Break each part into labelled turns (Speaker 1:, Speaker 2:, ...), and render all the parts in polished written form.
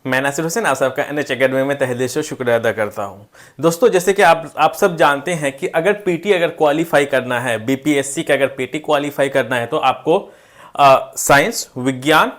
Speaker 1: मैं नासिर हुसैन आप सबका NH अकेडमी में तहे दिल से शुक्रिया अदा करता हूं। दोस्तों, जैसे कि आप सब जानते हैं कि अगर पीटी अगर क्वालिफाई करना है, बीपीएससी का अगर पीटी क्वालिफाई करना है तो आपको साइंस, विज्ञान,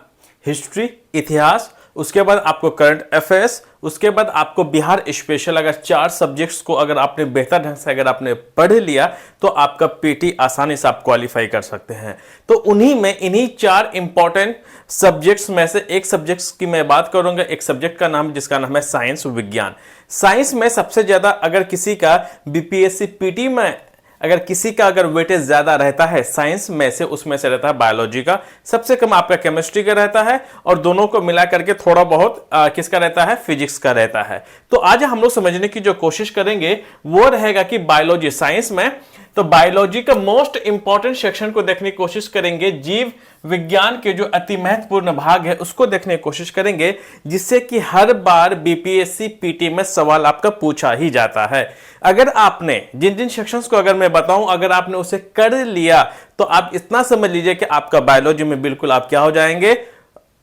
Speaker 1: हिस्ट्री, इतिहास, उसके बाद आपको करंट अफेयर्स, उसके बाद आपको बिहार स्पेशल, अगर 4 सब्जेक्ट्स को अगर आपने बेहतर ढंग से अगर आपने पढ़ लिया तो आपका पीटी आसानी से आप क्वालिफाई कर सकते हैं। तो इन्हीं 4 इंपॉर्टेंट सब्जेक्ट्स में से एक सब्जेक्ट्स की मैं बात करूंगा। एक सब्जेक्ट का नाम जिसका नाम है साइंस विज्ञान। साइंस में सबसे ज्यादा अगर किसी का बीपीएससी पीटी में अगर किसी का अगर वेटेज ज्यादा रहता है साइंस में से, उसमें से रहता है बायोलॉजी का, सबसे कम आपका केमिस्ट्री का रहता है और दोनों को मिला करके थोड़ा बहुत किसका रहता है, फिजिक्स का रहता है। तो आज हम लोग समझने की जो कोशिश करेंगे वो रहेगा कि बायोलॉजी, साइंस में तो बायोलॉजी का मोस्ट इंपॉर्टेंट सेक्शन को देखने की कोशिश करेंगे। जीव विज्ञान के जो अति महत्वपूर्ण भाग है उसको देखने की कोशिश करेंगे, जिससे कि हर बार बीपीएससी पीटी में सवाल आपका पूछा ही जाता है। अगर आपने जिन सेक्शंस को अगर मैं बताऊं, अगर आपने उसे कर लिया तो आप इतना समझ लीजिए कि आपका बायोलॉजी में बिल्कुल आप क्या हो जाएंगे,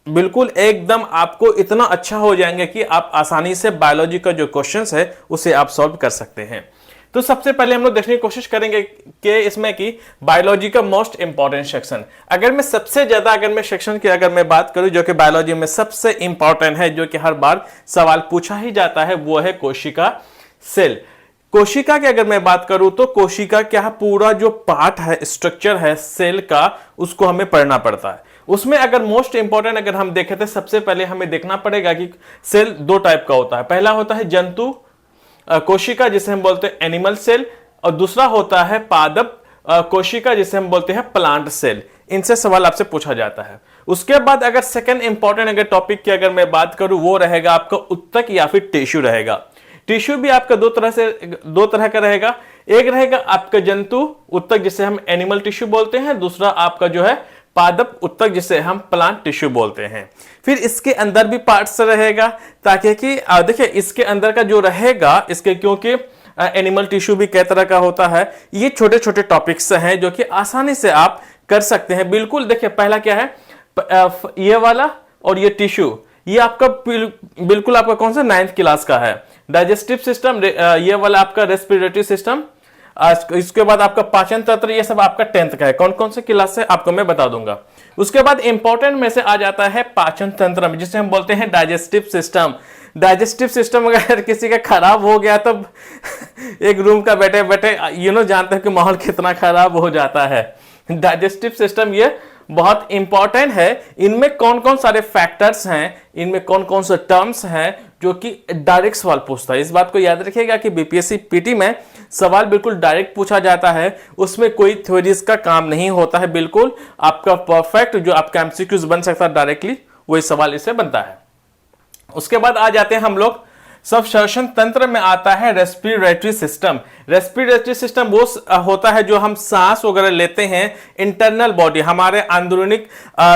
Speaker 1: बिल्कुल एकदम आपको इतना अच्छा हो जाएंगे कि आप आसानी से बायोलॉजी का जो क्वेश्चंस है उसे आप सॉल्व कर सकते हैं। तो सबसे पहले हम लोग देखने की कोशिश करेंगे कि इसमें कि बायोलॉजी का मोस्ट इंपॉर्टेंट सेक्शन, अगर मैं सबसे ज्यादा अगर मैं सेक्शन की अगर मैं बात करूं जो कि बायोलॉजी में सबसे इंपॉर्टेंट है, जो कि हर बार सवाल पूछा ही जाता है, वो है कोशिका सेल। कोशिका की अगर मैं बात करूं तो कोशिका क्या पूरा जो पार्ट है, स्ट्रक्चर है सेल का, उसको हमें पढ़ना पड़ता है। उसमें अगर मोस्ट इंपॉर्टेंट अगर हम देखें तो सबसे पहले हमें देखना पड़ेगा कि सेल 2 टाइप का होता है। पहला होता है जंतु कोशिका जिसे हम बोलते हैं एनिमल सेल, और दूसरा होता है पादप कोशिका जिसे हम बोलते हैं प्लांट सेल। इनसे सवाल आपसे पूछा जाता है। उसके बाद अगर सेकंड इंपॉर्टेंट अगर टॉपिक की अगर मैं बात करूं वो रहेगा आपका उत्तक या फिर टिश्यू रहेगा। टिश्यू भी आपका दो तरह का रहेगा। एक रहेगा आपका जंतु उत्तक जिसे हम एनिमल टिश्यू बोलते हैं, दूसरा आपका जो है पादप उत्तक जिसे हम प्लांट टिश्यू बोलते हैं। फिर इसके अंदर भी पार्ट्स रहेगा, ताकि कि देखिए इसके अंदर का जो रहेगा इसके, क्योंकि एनिमल टिश्यू भी कई तरह का होता है, ये छोटे छोटे टॉपिक्स हैं जो कि आसानी से आप कर सकते हैं। बिल्कुल देखिए पहला क्या है, ये वाला और ये टिश्यू, ये आपका बिल्कुल आपका कौन सा 9th क्लास का है। डाइजेस्टिव सिस्टम ये वाला आपका रेस्पिरेटरी सिस्टम, इसके बाद आपका पाचन तंत्र, ये सब आपका 10th का है। कौन कौन से क्लास से आपको मैं बता दूंगा। उसके बाद इंपॉर्टेंट में से आ जाता है पाचन तंत्र में, जिसे हम बोलते हैं डाइजेस्टिव सिस्टम। डाइजेस्टिव सिस्टम अगर किसी का खराब हो गया तो एक रूम का बैठे बैठे जानते हैं कि माहौल कितना खराब हो जाता है। डाइजेस्टिव सिस्टम ये बहुत इंपॉर्टेंट है। इनमें कौन कौन सारे फैक्टर्स हैं, इनमें कौन कौन से टर्म्स हैं जो कि डायरेक्ट सवाल पूछता है। इस बात को याद रखिएगा कि बीपीएससी पीटी में सवाल बिल्कुल डायरेक्ट पूछा जाता है, उसमें कोई थ्योरीज का काम नहीं होता है। बिल्कुल आपका परफेक्ट जो आपका एमसीक्यूज बन सकता है डायरेक्टली, वही सवाल इससे बनता है। उसके बाद आ जाते हैं हम लोग सब श्वसन तंत्र में आता है रेस्पिरेटरी सिस्टम। रेस्पिरेटरी सिस्टम वो होता है जो हम सांस वगैरह लेते हैं, इंटरनल बॉडी, हमारे अंदरूनी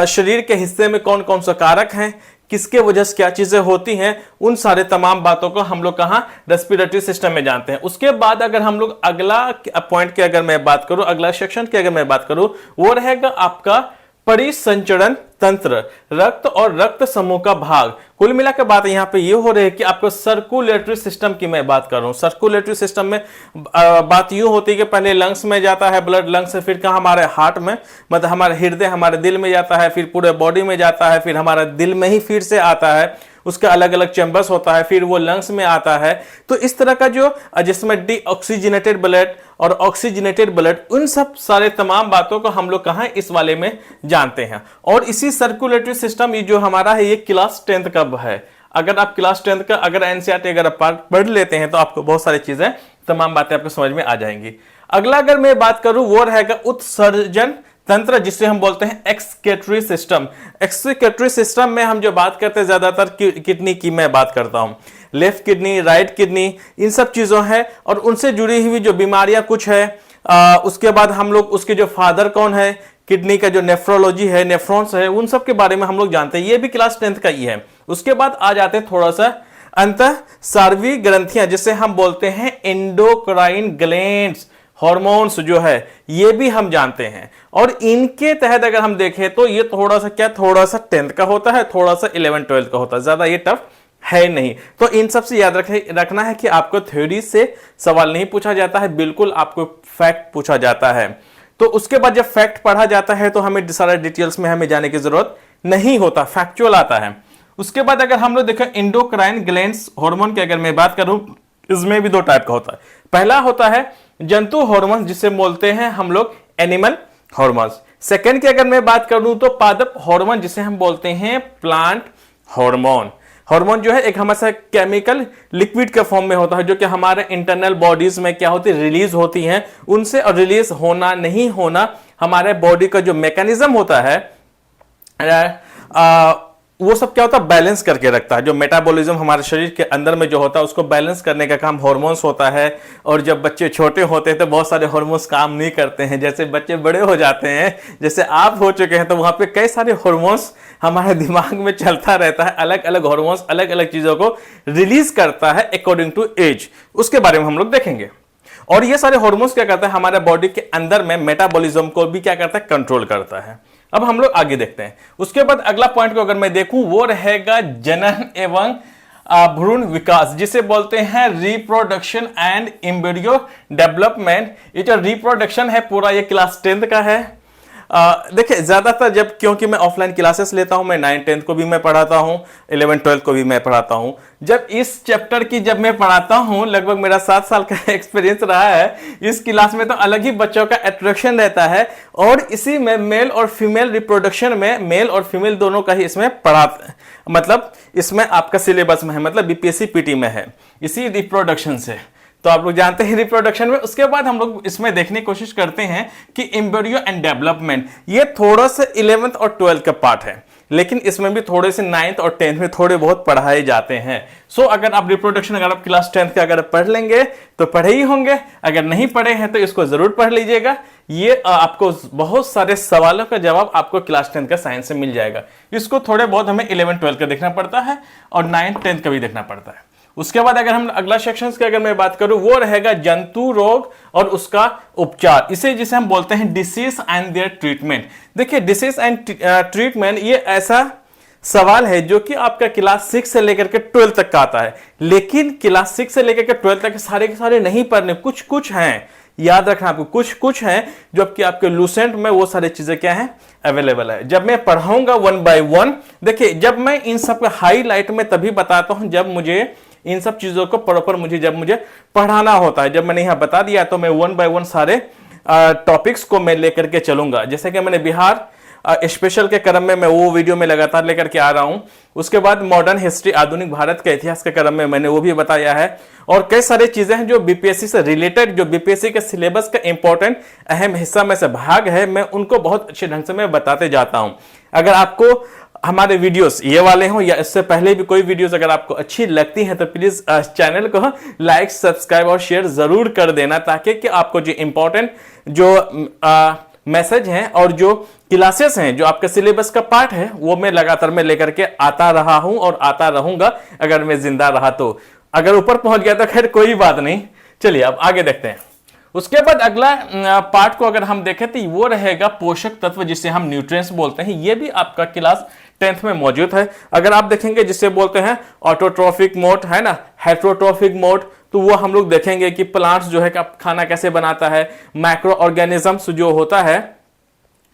Speaker 1: शरीर के हिस्से में कौन कौन सा कारक हैं, किसके वजह से क्या चीजें होती हैं, उन सारे तमाम बातों को हम लोग कहां रेस्पिरेटरी सिस्टम में जानते हैं। उसके बाद अगर हम लोग अगला पॉइंट की अगर मैं बात करूं, अगला सेक्शन की अगर मैं बात करूं, वो रहेगा आपका परिसंचरण तंत्र, रक्त और रक्त समूह का भाग। कुल मिलाकर बात यहां पे ये हो रही है कि आपको सर्कुलेटरी सिस्टम की मैं बात कर रहा हूं। सर्कुलेटरी सिस्टम में बात यूं होती है कि पहले लंग्स में जाता है ब्लड, लंग्स से फिर कहां हमारे हार्ट में, मतलब हमारे हृदय हमारे दिल में जाता है, फिर पूरे बॉडी में जाता है, फिर हमारा दिल में ही फिर से आता है, उसका अलग अलग चैम्बर्स होता है, फिर वो लंग्स में आता है। तो इस तरह का जो जिसमें डीऑक्सीजनेटेड ब्लड और ऑक्सीजनेटेड ब्लड, उन सब सारे तमाम बातों को हम लोग कहां इस वाले में जानते हैं। और इसी सर्कुलेटरी सिस्टम ये जो हमारा है ये क्लास 10th का है। अगर आप क्लास 10th का अगर एनसीईआरटी अगर आप पढ़ लेते हैं तो आपको बहुत सारी चीजें तमाम बातें आपको समझ में आ जाएंगी। अगला अगर मैं बात करूं वो रहेगा उत्सर्जन तंत्र, जिसे हम बोलते हैं एक्सक्रीटरी सिस्टम। एक्सक्रीटरी सिस्टम में हम जो बात करते हैं ज्यादातर किडनी की मैं बात करता हूं, लेफ्ट किडनी, राइट किडनी, इन सब चीजों है और उनसे जुड़ी हुई जो बीमारियां कुछ है। उसके बाद हम लोग उसके जो फादर कौन है, किडनी का जो नेफ्रोलॉजी है, नेफ्रॉन्स है, उन सब के बारे में हम लोग जानते हैं। ये भी क्लास 10th का ही है। उसके बाद आ जाते हैं थोड़ा सा अंतःस्रावी ग्रंथियां, जिसे हम बोलते हैं एंडोक्राइन ग्लैंड्स। हार्मोन्स जो है ये भी हम जानते हैं। और इनके तहत अगर हम देखें तो ये थोड़ा सा क्या, थोड़ा सा 10th का होता है, थोड़ा सा 11 12 का होता है, ज्यादा ये टफ है नहीं। तो इन सब से याद रखना है कि आपको थ्योरी से सवाल नहीं पूछा जाता है, बिल्कुल आपको फैक्ट पूछा जाता है। तो उसके बाद जब फैक्ट पढ़ा जाता है तो हमें सारे डिटेल्स में हमें जाने की जरूरत नहीं होता, फैक्चुअल आता है। उसके बाद अगर हम लोग देखें इंडोक्राइन ग्लैंड्स हार्मोन की अगर मैं बात करूं, इसमें भी दो टाइप का होता है। पहला होता है जंतु हार्मोन जिसे बोलते हैं हम लोग एनिमल हार्मोन्स। सेकंड की अगर मैं बात करूं तो पादप हार्मोन जिसे हम बोलते हैं प्लांट हार्मोन। हार्मोन जो है एक हमेशा केमिकल लिक्विड के फॉर्म में होता है, जो कि हमारे इंटरनल बॉडीज में क्या होती है, रिलीज होती हैं। उनसे और रिलीज होना नहीं होना हमारे बॉडी का जो मैकेनिज्म होता है वो सब क्या होता है, बैलेंस करके रखता है। जो मेटाबॉलिज्म हमारे शरीर के अंदर में जो होता है उसको बैलेंस करने का काम हार्मोन्स होता है। और जब बच्चे छोटे होते हैं तो बहुत सारे हार्मोन्स काम नहीं करते हैं, जैसे बच्चे बड़े हो जाते हैं, जैसे आप हो चुके हैं, तो वहां पे कई सारे हार्मोन्स हमारे दिमाग में चलता रहता है। अलग अलग हार्मोन्स अलग अलग चीजों को रिलीज करता है अकॉर्डिंग टू एज, उसके बारे में हम लोग देखेंगे। और ये सारे हार्मोन्स क्या करता है, हमारे बॉडी के अंदर में मेटाबॉलिज्म को भी क्या करता है, कंट्रोल करता है। अब हम लोग आगे देखते हैं। उसके बाद अगला पॉइंट को अगर मैं देखूं वो रहेगा जनन एवं भ्रूण विकास, जिसे बोलते हैं रिप्रोडक्शन एंड एम्ब्रियो डेवलपमेंट। ये जो रिप्रोडक्शन है पूरा ये क्लास 10th का है। देखिए ज्यादातर जब, क्योंकि मैं ऑफलाइन क्लासेस लेता हूं, मैं 9th 10th को भी मैं पढ़ाता हूं, 11 12 को भी मैं पढ़ाता हूं। जब इस चैप्टर की जब मैं पढ़ाता हूं, लगभग मेरा 7 साल का एक्सपीरियंस रहा है इस क्लास में, तो अलग ही बच्चों का अट्रैक्शन रहता है। और इसी में मेल और फीमेल रिप्रोडक्शन में मेल और फीमेल दोनों का ही इसमें मतलब इसमें आपका सिलेबस में है, मतलब बीपीएससी पीटी में है, इसी रिप्रोडक्शन से। तो आप लोग जानते हैं रिप्रोडक्शन में। उसके बाद हम लोग इसमें देखने की कोशिश करते हैं कि एम्ब्रियो एंड डेवलपमेंट, ये थोड़ा सा 11th और 12th का पार्ट है, लेकिन इसमें भी थोड़े से 9th और 10th में थोड़े बहुत पढ़ाए जाते हैं। सो अगर आप रिप्रोडक्शन अगर आप क्लास 10th का अगर पढ़ लेंगे तो पढ़े ही होंगे, अगर नहीं पढ़े हैं तो इसको जरूर पढ़ लीजिएगा। ये आपको बहुत सारे सवालों का जवाब आपको क्लास 10th का साइंस से मिल जाएगा। इसको थोड़े बहुत हमें 11 12 का देखना पड़ता है और 9th 10th का भी देखना पड़ता है। उसके बाद अगर हम अगला सेक्शन की अगर मैं बात करूं वो रहेगा जंतु रोग और उसका उपचार, इसे जिसे हम बोलते हैं डिसीज एंड देयर ट्रीटमेंट। देखिए डिसीज एंड ट्रीटमेंट ये ऐसा सवाल है जो कि आपका क्लास 6 से लेकर के 12 तक का आता है, लेकिन क्लास 6 से लेकर के 12 तक सारे के सारे नहीं पढ़ने, कुछ कुछ हैं, याद रखना आपको, कुछ कुछ हैं जो कि आपके लूसेंट में वो सारी चीजें क्या है, अवेलेबल है। जब मैं पढ़ाऊंगा 1 by 1, देखिए जब मैं इन सब का हाईलाइट में तभी बताता हूं जब मुझे इन सब चीजों को प्रॉपर जब मुझे पढ़ाना होता है। जब मैंने यहां बता दिया तो मैं 1 by 1 सारे टॉपिक्स को मैं लेकर के चलूंगा। जैसे कि मैंने बिहार स्पेशल के क्रम में मैं वो वीडियो में लगातार लेकर के आ रहा हूं। उसके बाद मॉडर्न हिस्ट्री, आधुनिक भारत के इतिहास के क्रम में मैंने वो भी बताया है। और कई सारी चीजें हैं जो बीपीएससी से रिलेटेड, जो बीपीएससी के सिलेबस का इंपॉर्टेंट अहम हिस्सा में से भाग है, मैं उनको बहुत अच्छे ढंग से मैं बताते जाता हूं। अगर आपको हमारे वीडियोस ये वाले हों या इससे पहले भी कोई वीडियोस अगर आपको अच्छी लगती हैं तो प्लीज चैनल को लाइक, सब्सक्राइब और शेयर जरूर कर देना, ताकि कि आपको जो इंपॉर्टेंट जो मैसेज हैं और जो क्लासेस हैं, जो आपके सिलेबस का पार्ट है, वो मैं लगातार में लेकर के आता रहा हूं और आता रहूंगा अगर मैं जिंदा रहा तो। अगर ऊपर पहुंच गया तो खैर कोई बात नहीं। चलिए अब आगे देखते हैं। उसके बाद अगला पार्ट को अगर हम देखें तो वो रहेगा पोषक तत्व, जिसे हम न्यूट्रिएंट्स बोलते हैं। ये भी आपका क्लास 10th में मौजूद है। अगर आप देखेंगे जिसे बोलते हैं ऑटोट्रॉफिक मोड, है ना, हेट्रोट्रॉफिक मोड, तो वो हम लोग देखेंगे कि प्लांट्स जो है खाना कैसे बनाता है, माइक्रो ऑर्गेनिजम्स जो होता है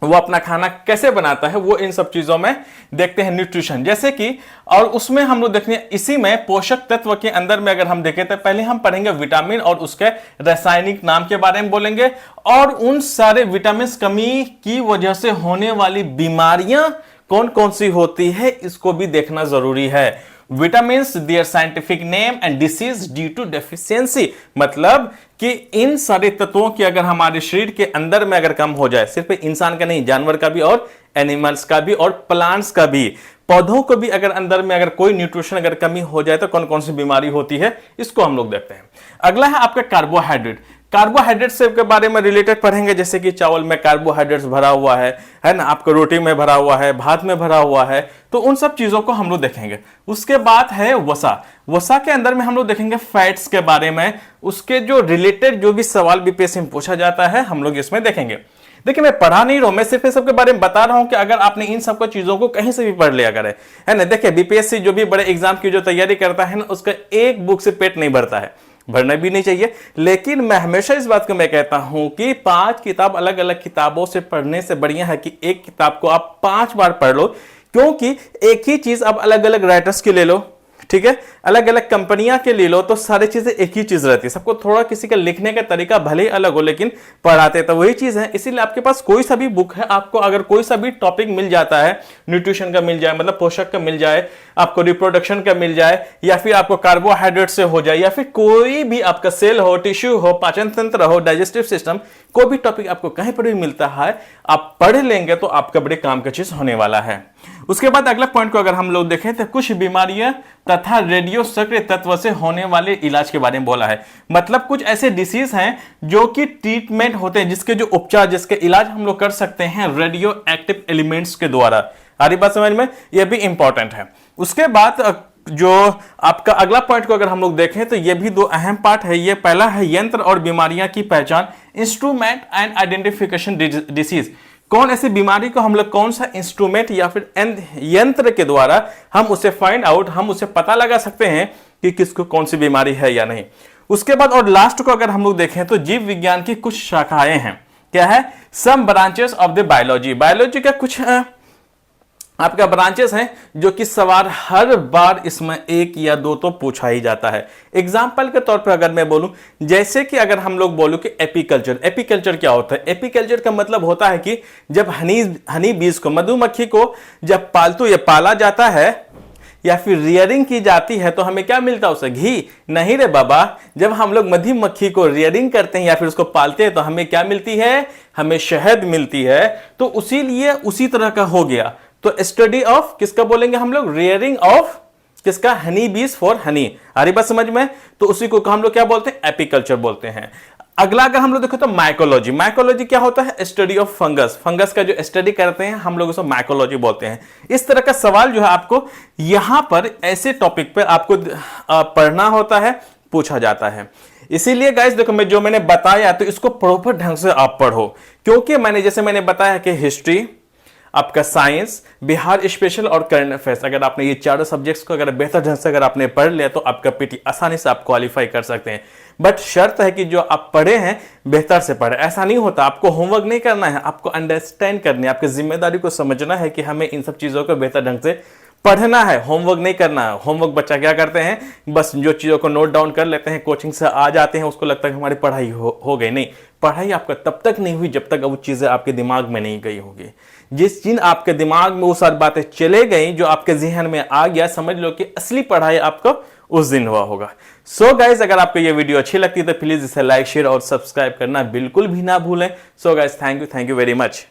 Speaker 1: वो अपना खाना कैसे बनाता है, वो इन सब चीजों में देखते हैं न्यूट्रिशन जैसे कि। और उसमें हम लोग देखते हैं इसी में पोषक तत्व के अंदर में अगर हम देखें तो पहले हम पढ़ेंगे विटामिन और उसके रासायनिक नाम के बारे में बोलेंगे, और उन सारे विटामिन कमी की वजह से होने वाली बीमारियां कौन कौन सी होती है इसको भी देखना जरूरी है। Vitamins, their scientific name and disease due to deficiency, मतलब कि इन सारे तत्वों की अगर हमारे शरीर के अंदर में अगर कम हो जाए, सिर्फ इंसान का नहीं, जानवर का भी और एनिमल्स का भी और प्लांट्स का भी, पौधों को भी अगर अंदर में अगर कोई न्यूट्रिशन अगर कमी हो जाए तो कौन कौन सी बीमारी होती है, इसको हम लोग देखते हैं। अगला है आपका कार्बोहाइड्रेट। कार्बोहाइड्रेट से के बारे में रिलेटेड पढ़ेंगे, जैसे कि चावल में कार्बोहाइड्रेट्स भरा हुआ है ना, आपको रोटी में भरा हुआ है, भात में भरा हुआ है, तो उन सब चीजों को हम लोग देखेंगे। उसके बाद है वसा। वसा के अंदर में हम लोग देखेंगे फैट्स के बारे में, उसके जो रिलेटेड जो भी सवाल बीपीएससी में पूछा जाता है हम लोग इसमें देखेंगे। देखिए मैं पढ़ा नहीं रहा हूं, मैं सिर्फ सबके बारे में बता रहा हूं कि अगर आपने इन सब चीजों को कहीं से भी पढ़ लिया करे, है ना। देखिए बीपीएससी जो भी बड़े एग्जाम की जो तैयारी करता है ना, उसका एक बुक से पेट नहीं भरता है, भरना भी नहीं चाहिए। लेकिन मैं हमेशा इस बात को मैं कहता हूं कि 5 किताब अलग अलग किताबों से पढ़ने से बढ़िया है कि एक किताब को आप 5 बार पढ़ लो, क्योंकि एक ही चीज आप अलग अलग राइटर्स की ले लो, ठीक है, अलग अलग कंपनियां के ले लो, तो सारी चीजें एक ही चीज रहती है। सबको थोड़ा किसी का लिखने का तरीका भले ही अलग हो, लेकिन पढ़ाते तो वही चीज है। इसीलिए आपके पास कोई सा भी बुक है, आपको अगर कोई सा भी टॉपिक मिल जाता है, न्यूट्रिशन का मिल जाए, मतलब पोषक का मिल जाए, आपको रिप्रोडक्शन का मिल जाए, या फिर आपको कार्बोहाइड्रेट से हो जाए, या फिर कोई भी आपका सेल हो, टिश्यू हो, पाचन तंत्र हो, डाइजेस्टिव सिस्टम, कोई भी टॉपिक आपको कहीं पर भी मिलता है, आप पढ़ लेंगे तो आपका बड़े काम का चीज होने वाला है। उसके बाद अगला पॉइंट को अगर हम लोग देखें तो कुछ बीमारियां तथा रेडियो सक्रिय तत्व से होने वाले इलाज के बारे में बोला है। मतलब कुछ ऐसे डिसीज हैं जो कि ट्रीटमेंट होते हैं, जिसके जो उपचार, जिसके इलाज हम लोग कर सकते हैं रेडियो एक्टिव एलिमेंट्स के द्वारा। आ रही बात समझ में, यह भी इंपॉर्टेंट है। उसके बाद जो आपका अगला पॉइंट को अगर हम लोग देखें तो ये भी 2 अहम पार्ट है। ये पहला है यंत्र और बीमारियां की पहचान, इंस्ट्रूमेंट एंड आइडेंटिफिकेशन डिसीज। कौन ऐसी बीमारी को हम लोग कौन सा इंस्ट्रूमेंट या फिर यंत्र के द्वारा हम उसे फाइंड आउट, हम उसे पता लगा सकते हैं कि किसको कौन सी बीमारी है या नहीं। उसके बाद और लास्ट को अगर हम लोग देखें तो जीव विज्ञान की कुछ शाखाएं हैं। क्या है? Some branches of the biology. Biology का कुछ आपका ब्रांचेस हैं जो कि सवाल हर बार इसमें 1 या 2 तो पूछा ही जाता है। एग्जाम्पल के तौर पर अगर मैं बोलूं, जैसे कि अगर हम लोग बोलूं कि एपीकल्चर। एपीकल्चर क्या होता है? एपीकल्चर का मतलब होता है कि जब हनी बीज को, मधुमक्खी को जब पालतू या पाला जाता है या फिर रियरिंग की जाती है तो हमें क्या मिलता है? उसे घी नहीं रे बाबा। जब हम लोग मधुमक्खी को रियरिंग करते हैं या फिर उसको पालते हैं तो हमें क्या मिलती है? हमें शहद मिलती है। तो उसीलिए उसी तरह का हो गया। तो स्टडी ऑफ किसका बोलेंगे हम लोग? रियरिंग ऑफ किसका? हनी बीज फॉर हनी। आ रही बात समझ में? तो उसी को हम लोग क्या बोलते हैं? एपीकल्चर बोलते हैं। अगला अगर हम लोग देखो तो माइकोलॉजी। माइकोलॉजी क्या होता है? Study of fungus. फंगस का जो स्टडी करते हैं हम लोग उसको माइकोलॉजी बोलते हैं। इस तरह का सवाल जो है आपको यहां पर ऐसे टॉपिक पे आपको पढ़ना होता है, पूछा जाता है। इसीलिए गाइस देखो मैंने बताया तो इसको प्रॉपर ढंग से आप पढ़ो, क्योंकि जैसे मैंने बताया कि हिस्ट्री, आपका साइंस, बिहार स्पेशल और करंट अफेयर्स, अगर आपने ये 4 सब्जेक्ट्स को अगर बेहतर ढंग से अगर आपने पढ़ लिया तो आपका पीटी आसानी से आप क्वालिफाई कर सकते हैं। बट शर्त है कि जो आप पढ़े हैं बेहतर से पढ़े। ऐसा नहीं होता, आपको होमवर्क नहीं करना है, आपको अंडरस्टैंड करनी है, आपकी जिम्मेदारी को समझना है कि हमें इन सब चीजों को बेहतर ढंग से पढ़ना है, होमवर्क नहीं करना है। होमवर्क बच्चा क्या करते हैं? बस जो चीजों को नोट डाउन कर लेते हैं, कोचिंग से आ जाते हैं, उसको लगता है कि हमारी पढ़ाई हो गई। नहीं, पढ़ाई आपका तब तक नहीं हुई जब तक वो चीजें आपके दिमाग में नहीं गई होगी। जिस दिन आपके दिमाग में वो सारी बातें चले गई, जो आपके जहन में आ गया, समझ लो कि असली पढ़ाई आपको उस दिन हुआ होगा। सो गाइज अगर आपको ये वीडियो अच्छी लगती है तो प्लीज इसे लाइक, शेयर और सब्सक्राइब करना बिल्कुल भी ना भूलें। So guys thank you very much.